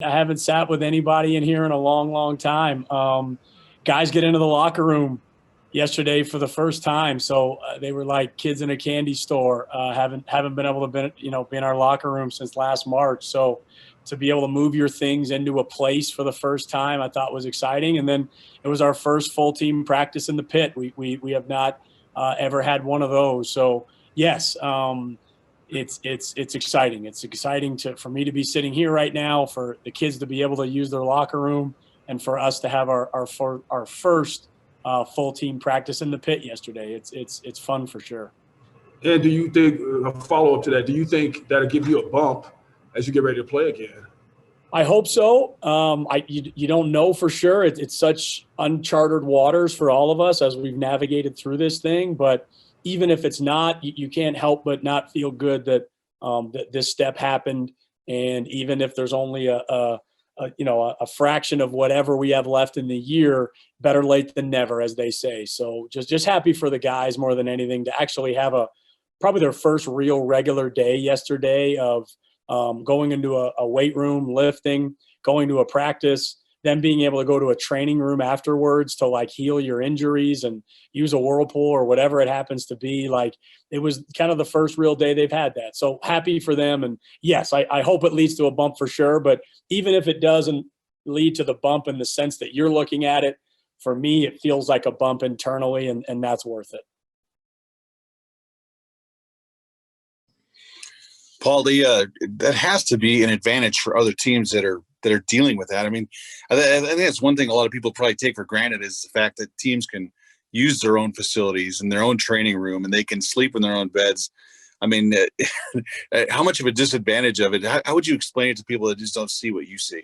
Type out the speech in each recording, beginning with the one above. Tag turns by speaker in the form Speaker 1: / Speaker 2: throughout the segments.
Speaker 1: I haven't sat with anybody in here in a long, long time. Guys get into the locker room yesterday for the first time, so they were like kids in a candy store. Haven't been able to be in our locker room since last March. So to be able to move your things into a place for the first time, I thought was exciting. And then it was our first full team practice in the pit. We have not ever had one of those. So yes. It's exciting. It's exciting for me to be sitting here right now, for the kids to be able to use their locker room, and for us to have our first full team practice in the pit yesterday. It's fun for sure.
Speaker 2: And do you think, a follow up to that, do you think that'll give you a bump as you get ready to play again?
Speaker 1: I hope so. You don't know for sure. It's such uncharted waters for all of us as we've navigated through this thing, but even if it's not, you can't help but not feel good that that this step happened. And even if there's only a fraction of whatever we have left in the year, better late than never, as they say. So just happy for the guys more than anything to actually have probably their first real regular day yesterday of going into a weight room, lifting, going to a practice, then being able to go to a training room afterwards to like heal your injuries and use a whirlpool or whatever it happens to be. Like, it was kind of the first real day they've had that. So happy for them. And yes, I hope it leads to a bump for sure. But even if it doesn't lead to the bump in the sense that you're looking at it, for me, it feels like a bump internally, and that's worth it.
Speaker 3: Paul, that has to be an advantage for other teams that are dealing with that. I mean, I think that's one thing a lot of people probably take for granted, is the fact that teams can use their own facilities and their own training room, and they can sleep in their own beds. I mean, how much of a disadvantage of it? How would you explain it to people that just don't see what you see?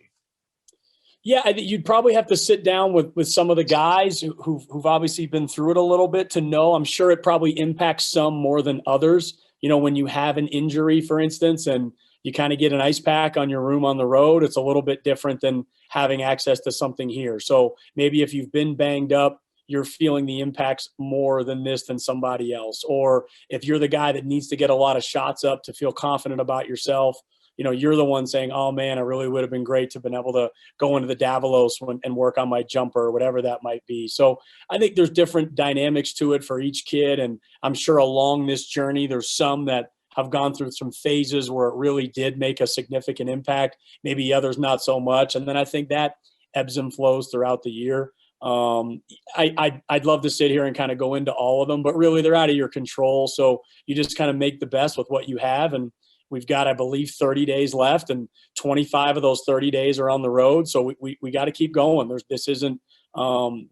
Speaker 1: Yeah, I think you'd probably have to sit down with some of the guys who've obviously been through it a little bit to know. I'm sure it probably impacts some more than others. When you have an injury, for instance, and you kind of get an ice pack on your room on the road, it's a little bit different than having access to something here. So maybe if you've been banged up, you're feeling the impacts more than somebody else. Or if you're the guy that needs to get a lot of shots up to feel confident about yourself, you're the one saying, oh man, it really would have been great to have been able to go into the Davalos and work on my jumper, or whatever that might be. So I think there's different dynamics to it for each kid. And I'm sure along this journey, there's some that have gone through some phases where it really did make a significant impact, maybe others not so much. And then I think that ebbs and flows throughout the year. I'd love to sit here and kind of go into all of them, but really they're out of your control. So you just kind of make the best with what you have. And we've got, I believe, 30 days left, and 25 of those 30 days are on the road. So we got to keep going.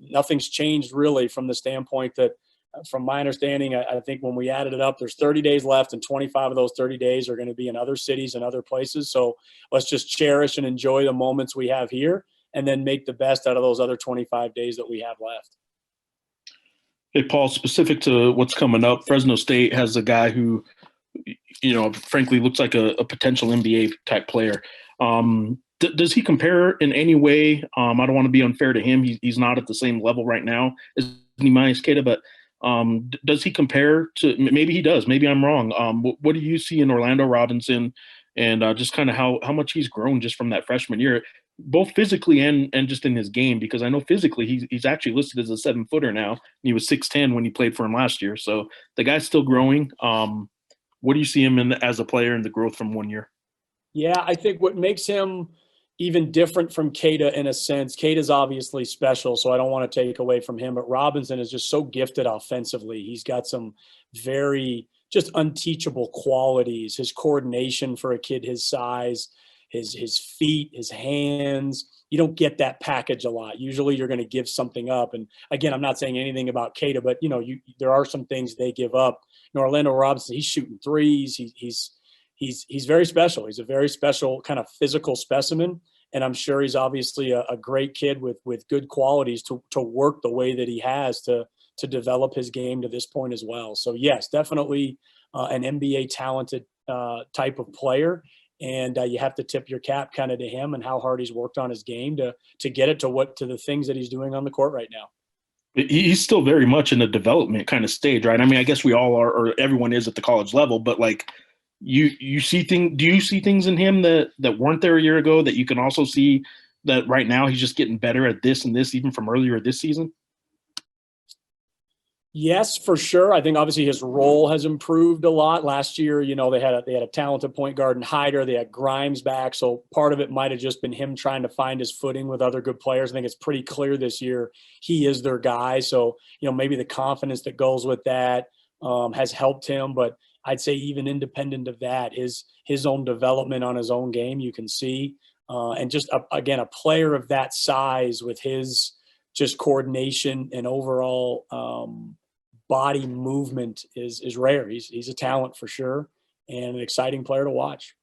Speaker 1: Nothing's changed really from the standpoint that, from my understanding, I think when we added it up, there's 30 days left, and 25 of those 30 days are going to be in other cities and other places. So let's just cherish and enjoy the moments we have here, and then make the best out of those other 25 days that we have left.
Speaker 4: Hey, Paul, specific to what's coming up, Fresno State has a guy who, frankly, looks like a potential NBA type player. Does he compare in any way? I don't want to be unfair to him. He's not at the same level right now as Nemanja Queta, but does he compare to? Maybe he does. Maybe I'm wrong. What do you see in Orlando Robinson, and just kind of how much he's grown just from that freshman year, both physically and just in his game? Because I know physically he's actually listed as a 7-footer now. And he was 6'10" when he played for him last year. So the guy's still growing. What do you see him in as a player and the growth from 1 year?
Speaker 1: Yeah, I think what makes him even different from Queta in a sense, Queta's obviously special, so I don't want to take away from him, but Robinson is just so gifted offensively. He's got some very just unteachable qualities. His coordination for a kid his size, his feet, his hands. You don't get that package a lot. Usually you're going to give something up. And again, I'm not saying anything about Queta, but there are some things they give up. Orlando Robinson, he's shooting threes. He's very special. He's a very special kind of physical specimen. And I'm sure he's obviously a great kid with good qualities to work the way that he has to develop his game to this point as well. So yes, definitely an NBA talented type of player. And you have to tip your cap kind of to him and how hard he's worked on his game to get it to the things that he's doing on the court right now.
Speaker 4: He's still very much in the development kind of stage, right? I mean, I guess we all are, or everyone is at the college level, but like you see things. Do you see things in him that weren't there a year ago that you can also see that right now he's just getting better at this and this, even from earlier this season?
Speaker 1: Yes, for sure. I think obviously his role has improved a lot. Last year, they had a talented point guard in Hyder. They had Grimes back, so part of it might have just been him trying to find his footing with other good players. I think it's pretty clear this year he is their guy. So maybe the confidence that goes with that has helped him. But I'd say even independent of that, his own development on his own game, you can see, and just again a player of that size with his just coordination and overall body movement is rare. He's a talent for sure and an exciting player to watch.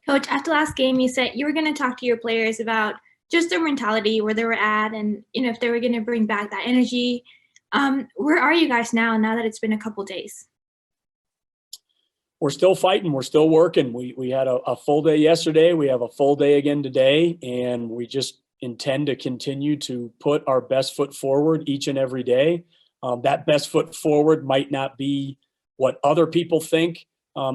Speaker 5: Coach, after last game, you said you were going to talk to your players about just their mentality, where they were at, and if they were going to bring back that energy. Where are you guys now that it's been a couple days?
Speaker 1: We're still fighting. We're still working. We had a full day yesterday. We have a full day again today, and we just intend to continue to put our best foot forward each and every day. That best foot forward might not be what other people think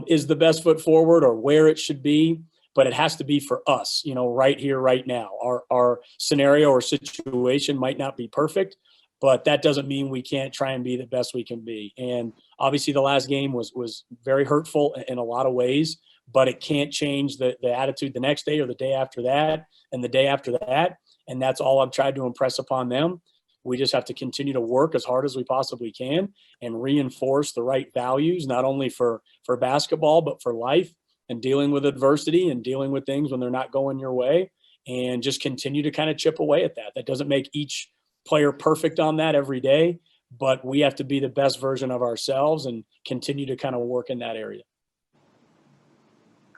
Speaker 1: is the best foot forward or where it should be, but it has to be for us, right here, right now. Our scenario or situation might not be perfect, but that doesn't mean we can't try and be the best we can be. And obviously the last game was very hurtful in a lot of ways, but it can't change the attitude the next day or the day after that and the day after that. And that's all I've tried to impress upon them. We just have to continue to work as hard as we possibly can and reinforce the right values, not only for basketball, but for life and dealing with adversity and dealing with things when they're not going your way, and just continue to kind of chip away at that. That doesn't make each player perfect on that every day, but we have to be the best version of ourselves and continue to kind of work in that area.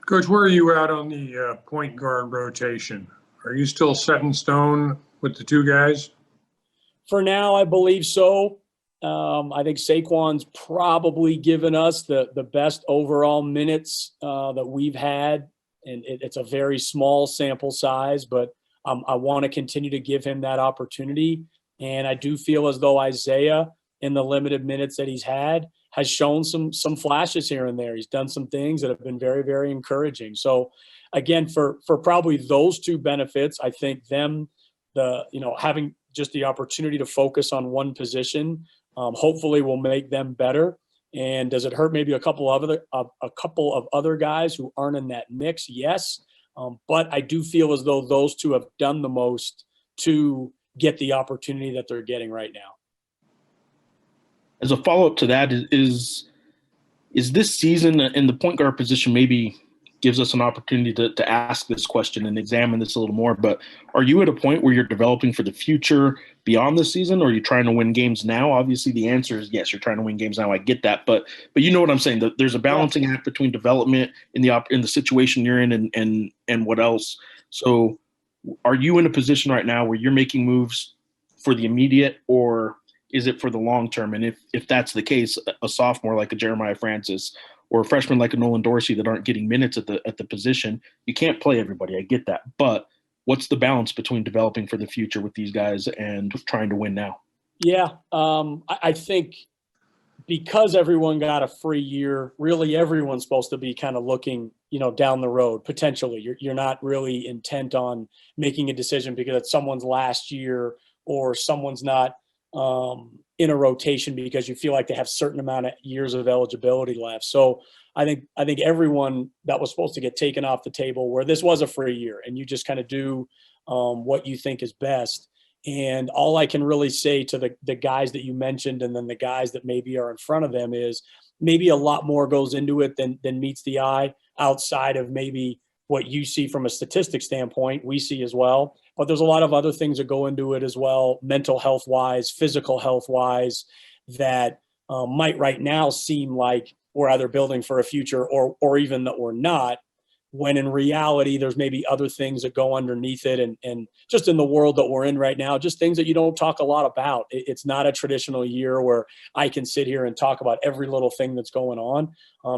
Speaker 6: Coach, where are you at on the point guard rotation? Are you still set in stone with the two guys?
Speaker 1: For now, I believe so. I think Saquon's probably given us the best overall minutes that we've had, and it's a very small sample size, but I want to continue to give him that opportunity. And I do feel as though Isaiah, in the limited minutes that he's had, has shown some flashes here and there. He's done some things that have been very, very encouraging. So, again, for probably those two benefits, I think having just the opportunity to focus on one position, hopefully will make them better. And does it hurt maybe a couple of other guys who aren't in that mix? Yes. But I do feel as though those two have done the most to get the opportunity that they're getting right now.
Speaker 4: As a follow-up to that, is this season in the point guard position maybe gives us an opportunity to ask this question and examine this a little more, but are you at a point where you're developing for the future beyond the season, or are you trying to win games now? Obviously the answer is yes, you're trying to win games now. I get that, but you know what I'm saying? There's a balancing act between development in the situation you're in and what else. So are you in a position right now where you're making moves for the immediate, or is it for the long term? And if that's the case, a sophomore like a Jeremiah Francis or a freshman like a Nolan Dorsey that aren't getting minutes at the position, you can't play everybody. I get that. But what's the balance between developing for the future with these guys and trying to win now?
Speaker 1: Yeah, I think because everyone got a free year, really everyone's supposed to be kind of looking, down the road potentially. You're not really intent on making a decision because it's someone's last year or someone's not in a rotation because you feel like they have certain amount of years of eligibility left. So I think everyone that was supposed to get taken off the table, where this was a free year and you just kind of do what you think is best. And all I can really say to the guys that you mentioned and then the guys that maybe are in front of them is maybe a lot more goes into it than meets the eye, outside of maybe what you see from a statistic standpoint, we see as well. But there's a lot of other things that go into it as well, mental health wise, physical health wise, that might right now seem like we're either building for a future or even that we're not, when in reality there's maybe other things that go underneath it. And just in the world that we're in right now, just things that you don't talk a lot about. It's not a traditional year where I can sit here and talk about every little thing that's going on.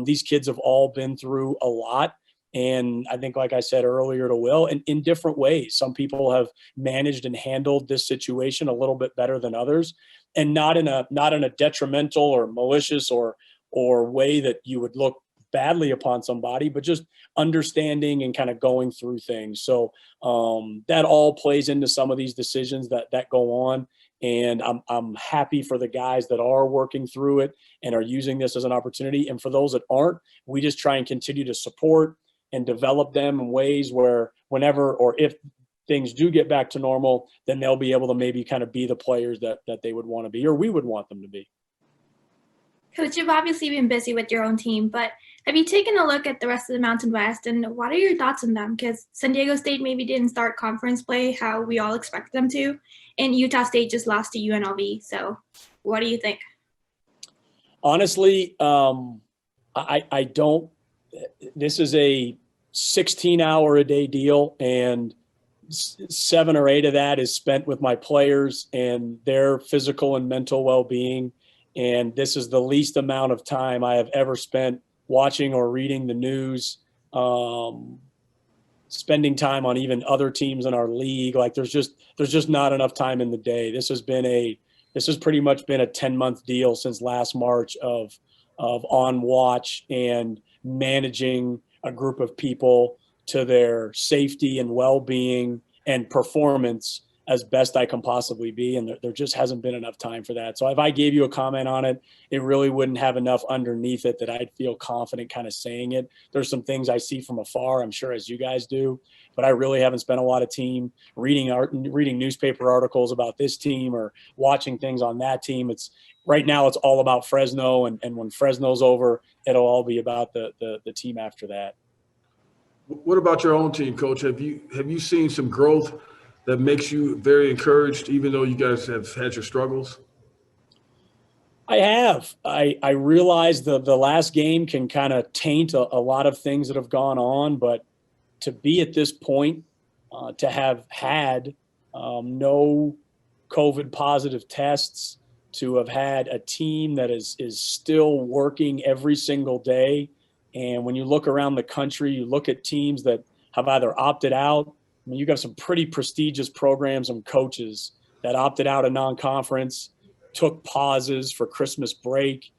Speaker 1: These kids have all been through a lot. And I think, like I said earlier to Will, in different ways, some people have managed and handled this situation a little bit better than others, and not in a detrimental or malicious or way that you would look badly upon somebody, but just understanding and kind of going through things. So that all plays into some of these decisions that go on. And I'm happy for the guys that are working through it and are using this as an opportunity. And for those that aren't, we just try and continue to support and develop them in ways where whenever or if things do get back to normal, then they'll be able to maybe kind of be the players that they would want to be, or we would want them to be.
Speaker 5: Coach, you've obviously been busy with your own team, but have you taken a look at the rest of the Mountain West, and what are your thoughts on them? Because San Diego State maybe didn't start conference play how we all expected them to, and Utah State just lost to UNLV. So what do you think?
Speaker 1: Honestly, I don't – this is a 16-hour-a-day deal, and 7 or 8 of that is spent with my players and their physical and mental well-being. And this is the least amount of time I have ever spent watching or reading the news, spending time on even other teams in our league. Like there's just not enough time in the day. This has pretty much been a 10-month deal since last March of on watch and managing a group of people to their safety and well-being and performance as best I can possibly be. And there just hasn't been enough time for that. So if I gave you a comment on it, it really wouldn't have enough underneath it that I'd feel confident kind of saying it. There's some things I see from afar, I'm sure as you guys do, but I really haven't spent a lot of time reading newspaper articles about this team or watching things on that team. Right now it's all about Fresno, and when Fresno's over, it'll all be about the team after that.
Speaker 2: What about your own team, Coach? Have you seen some growth that makes you very encouraged, even though you guys have had your struggles?
Speaker 1: I have. I realize the last game can kind of taint a lot of things that have gone on, but to be at this point, to have had no COVID positive tests, to have had a team that is still working every single day. And when you look around the country, you look at teams that have either opted out. I mean, you got some pretty prestigious programs and coaches that opted out of non-conference, took pauses for Christmas break,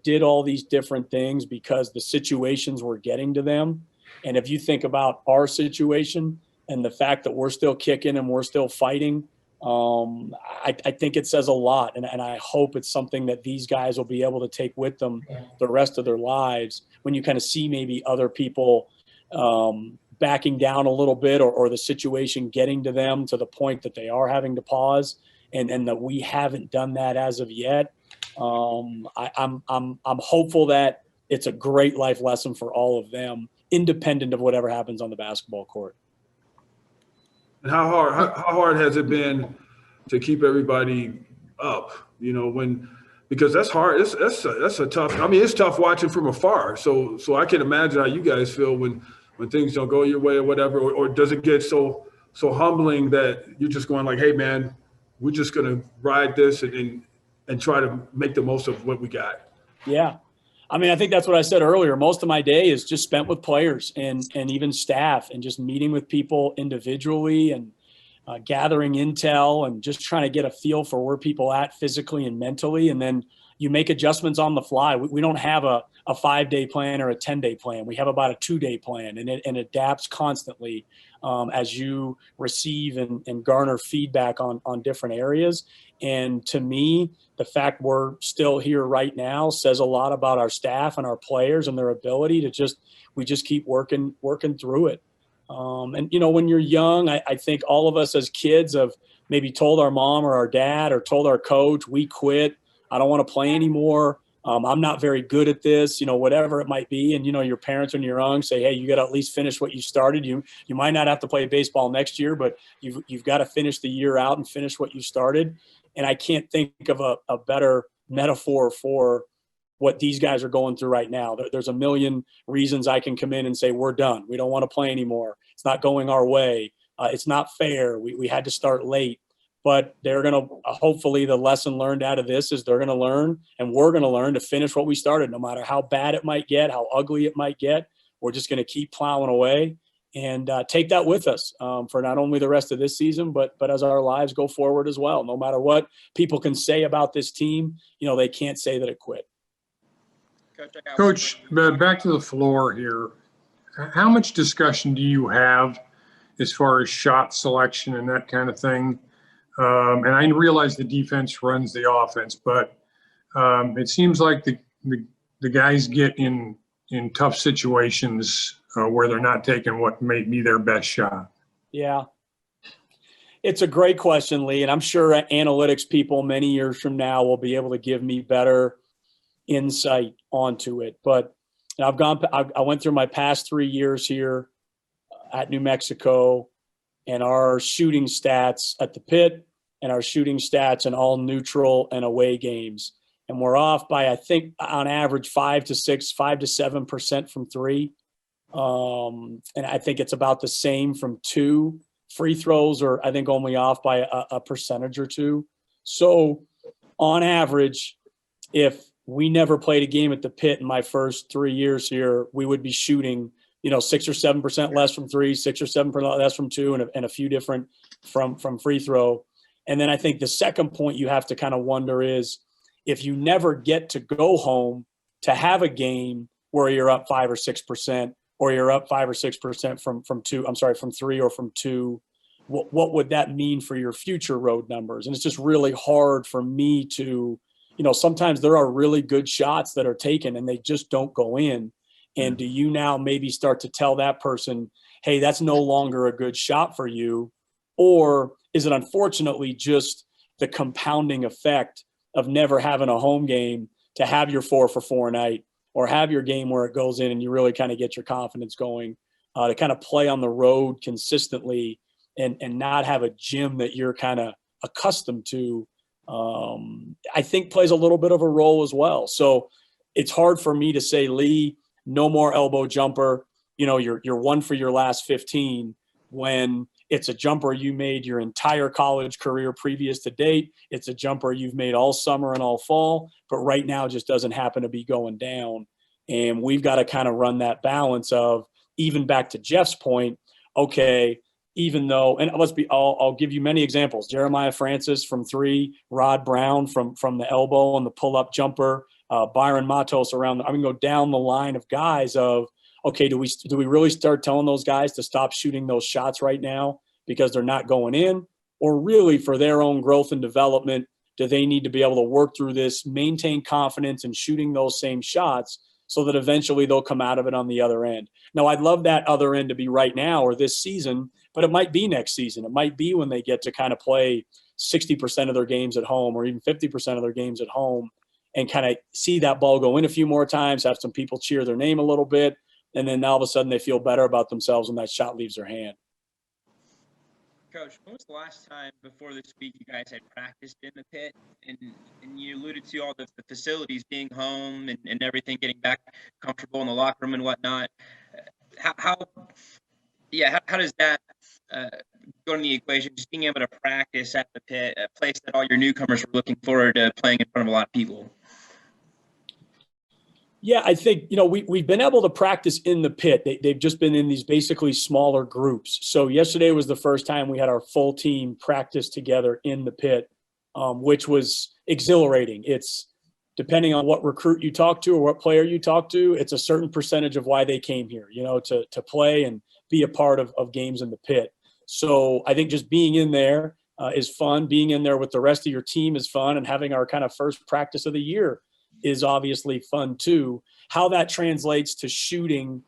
Speaker 1: did all these different things because the situations were getting to them. And if you think about our situation and the fact that we're still kicking and we're still fighting, I think it says a lot. And I hope it's something that these guys will be able to take with them the rest of their lives when you kind of see maybe other people backing down a little bit or the situation getting to them to the point that they are having to pause and that we haven't done that as of yet. I'm hopeful that it's a great life lesson for all of them, independent of whatever happens on the basketball court.
Speaker 2: And how hard has it been to keep everybody up? Because that's hard. That's a tough. I mean, it's tough watching from afar. So I can imagine how you guys feel when things don't go your way or whatever, or does it get so humbling that you're just going like, hey man, we're just gonna ride this and try to make the most of what we got?
Speaker 1: Yeah. I mean, I think that's what I said earlier. Most of my day is just spent with players and even staff and just meeting with people individually and gathering intel and just trying to get a feel for where people at physically and mentally. And then you make adjustments on the fly. We don't have a 5-day plan or a 10-day plan. We have about a 2-day plan, and it adapts constantly as you receive and garner feedback on different areas. And to me, the fact we're still here right now says a lot about our staff and our players and their ability to we just keep working through it. And when you're young, I think all of us as kids have maybe told our mom or our dad or told our coach, we quit. I don't want to play anymore. I'm not very good at this, whatever it might be. And, your parents when you're young say, hey, you got to at least finish what you started. You might not have to play baseball next year, but you've got to finish the year out and finish what you started. And I can't think of a better metaphor for what these guys are going through right now. There's a million reasons I can come in and say, we're done. We don't want to play anymore. It's not going our way. It's not fair. We had to start late. But they're going to hopefully the lesson learned out of this is they're going to learn and we're going to learn to finish what we started, no matter how bad it might get, how ugly it might get. We're just going to keep plowing away and take that with us for not only the rest of this season, but as our lives go forward as well. No matter what people can say about this team, they can't say that it quit.
Speaker 6: Coach, back to the floor here. How much discussion do you have as far as shot selection and that kind of thing? And I realize the defense runs the offense, but it seems like the guys get in tough situations where they're not taking what may be their best shot.
Speaker 1: Yeah. It's a great question, Lee, and I'm sure analytics people many years from now will be able to give me better insight onto it. But I went through my past 3 years here at New Mexico, and our shooting stats at the pit and our shooting stats in all neutral and away games. And we're off by, I think, on average, 5 to 7% from three. And I think it's about the same from two. Free throws are, I think, only off by a percentage or two. So on average, if we never played a game at the pit in my first 3 years here, we would be shooting, 6 or 7% less from three, 6 or 7% less from two, and a few different from free throw. And then I think the second point you have to kind of wonder is, if you never get to go home to have a game where you're up 5 or 6%, or you're up 5 or 6% from three or from two, what would that mean for your future road numbers? And it's just really hard for me to, sometimes there are really good shots that are taken and they just don't go in. And do you now maybe start to tell that person, hey, that's no longer a good shot for you? Or is it unfortunately just the compounding effect of never having a home game to have your 4 for 4 night, or have your game where it goes in and you really kind of get your confidence going, to kind of play on the road consistently and not have a gym that you're kind of accustomed to, I think plays a little bit of a role as well. So it's hard for me to say, Lee, no more elbow jumper. You're 1 for your last 15 when it's a jumper you made your entire college career previous to date. It's a jumper you've made all summer and all fall, but right now just doesn't happen to be going down. And we've got to kind of run that balance of, even back to Jeff's point, okay, even though, and I'll give you many examples. Jeremiah Francis from three, Rod Brown from the elbow and the pull-up jumper, Byron Matos around. I can go down the line of guys of, okay, do we really start telling those guys to stop shooting those shots right now because they're not going in? Or really, for their own growth and development, do they need to be able to work through this, maintain confidence in shooting those same shots so that eventually they'll come out of it on the other end? Now, I'd love that other end to be right now or this season, but it might be next season. It might be when they get to kind of play 60% of their games at home, or even 50% of their games at home, and kind of see that ball go in a few more times, have some people cheer their name a little bit, and then all of a sudden they feel better about themselves when that shot leaves their hand.
Speaker 7: Coach, when was the last time before this week you guys had practiced in the pit? And you alluded to all the facilities being home and everything getting back comfortable in the locker room and whatnot. How does that go in the equation, just being able to practice at the pit, a place that all your newcomers were looking forward to playing in front of a lot of people?
Speaker 1: Yeah, I think, we've been able to practice in the pit. They've just been in these basically smaller groups. So yesterday was the first time we had our full team practice together in the pit, which was exhilarating. It's depending on what recruit you talk to or what player you talk to, it's a certain percentage of why they came here, to play and be a part of games in the pit. So I think just being in there is fun. Being in there with the rest of your team is fun, and having our kind of first practice of the year is obviously fun too. How that translates to shooting,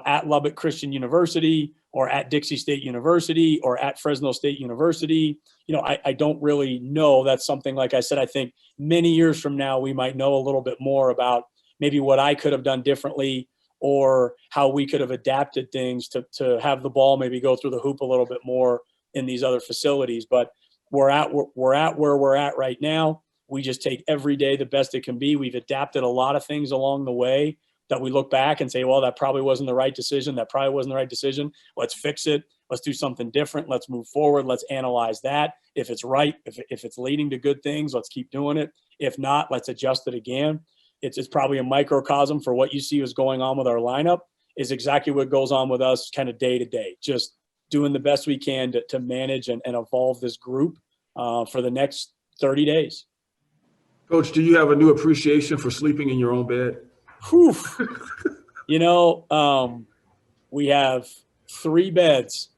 Speaker 1: at Lubbock Christian University or at Dixie State University or at Fresno State University, I don't really know. That's something, like I said, I think many years from now, we might know a little bit more about maybe what I could have done differently, or how we could have adapted things to have the ball maybe go through the hoop a little bit more in these other facilities. But we're at where we're at right now. We just take every day the best it can be. We've adapted a lot of things along the way that we look back and say, well, that probably wasn't the right decision. That probably wasn't the right decision. Let's fix it. Let's do something different. Let's move forward. Let's analyze that. If it's right, if it's leading to good things, let's keep doing it. If not, let's adjust it again. It's probably a microcosm for what you see is going on with our lineup, is exactly what goes on with us kind of day to day. Just doing the best we can to manage and evolve this group for the next 30 days.
Speaker 2: Coach, do you have a new appreciation for sleeping in your own bed?
Speaker 1: Whew. You know, we have 3 beds.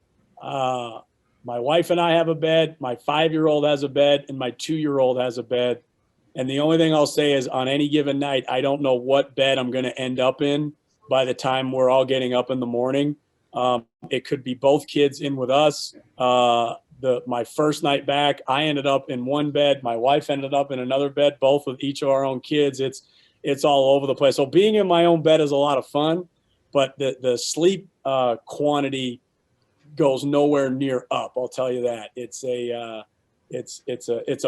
Speaker 1: My wife and I have a bed. My 5-year-old has a bed, and my 2-year-old has a bed. And the only thing I'll say is on any given night, I don't know what bed I'm going to end up in by the time we're all getting up in the morning. It could be both kids in with us. My first night back, I ended up in one bed. My wife ended up in another bed, both with each of our own kids. It's all over the place. So being in my own bed is a lot of fun, but the sleep quantity goes nowhere near up. I'll tell you that. It's a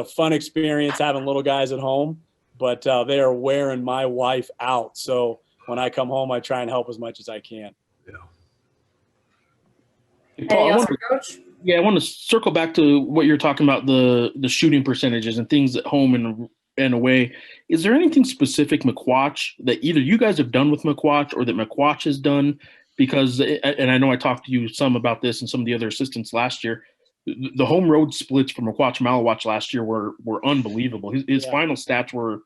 Speaker 1: fun experience having little guys at home, but they are wearing my wife out. So when I come home, I try and help as much as I can.
Speaker 4: Hey, Paul,
Speaker 8: Coach?
Speaker 4: I want to circle back to what you're talking about, the shooting percentages and things at home and away. Is there anything specific McQuatch that either you guys have done with McQuatch or that McQuatch has done? Because, and I know I talked to you some about this and some of the other assistants last year, the home road splits for McQuatch Malawatch last year were unbelievable. His final stats were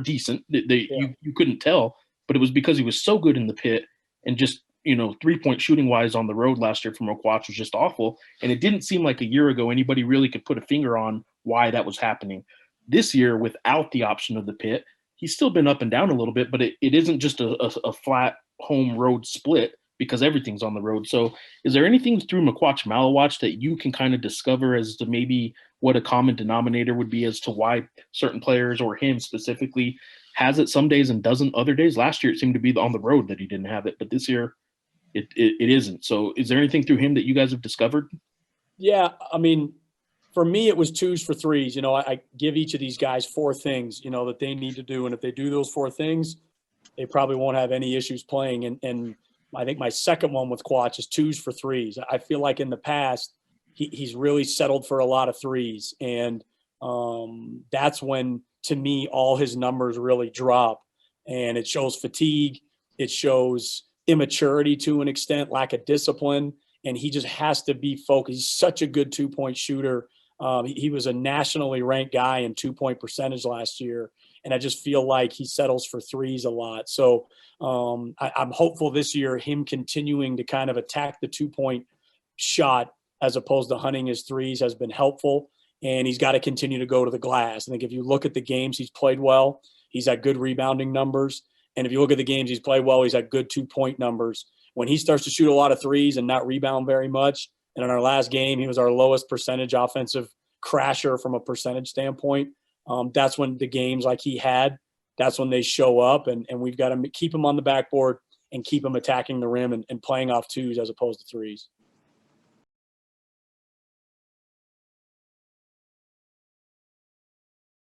Speaker 4: decent. You couldn't tell, but it was because he was so good in the pit and just, 3-point shooting wise on the road last year from McQuatch was just awful. And it didn't seem like a year ago anybody really could put a finger on why that was happening. This year, without the option of the pit, he's still been up and down a little bit, but it isn't just a flat home road split because everything's on the road. So is there anything through McQuatch Malawatch that you can kind of discover as to maybe what a common denominator would be as to why certain players or him specifically has it some days and doesn't other days? Last year, it seemed to be on the road that he didn't have it, but this year it isn't. So is there anything through him that you guys have discovered?
Speaker 1: Yeah. I mean, for me, it was 2s for 3s. I give each of these guys 4 things, that they need to do. And if they do those 4 things, they probably won't have any issues playing. And I think my second one with Quatch is 2s for 3s. I feel like in the past, he's really settled for a lot of 3s. And that's when, to me, all his numbers really drop. And it shows fatigue. It shows immaturity to an extent, lack of discipline. And he just has to be focused. He's such a good 2-point shooter. He was a nationally ranked guy in 2-point percentage last year. And I just feel like he settles for 3s a lot. So I'm hopeful this year, him continuing to kind of attack the 2-point shot as opposed to hunting his 3s has been helpful. And he's got to continue to go to the glass. I think if you look at the games he's played well, he's had good rebounding numbers. And if you look at the games he's played well, he's had good 2-point numbers. When he starts to shoot a lot of 3s and not rebound very much, and in our last game, he was our lowest percentage offensive crasher from a percentage standpoint. That's when the games like he had, that's when they show up. And we've got to keep him on the backboard and keep him attacking the rim and playing off 2s as opposed to 3s.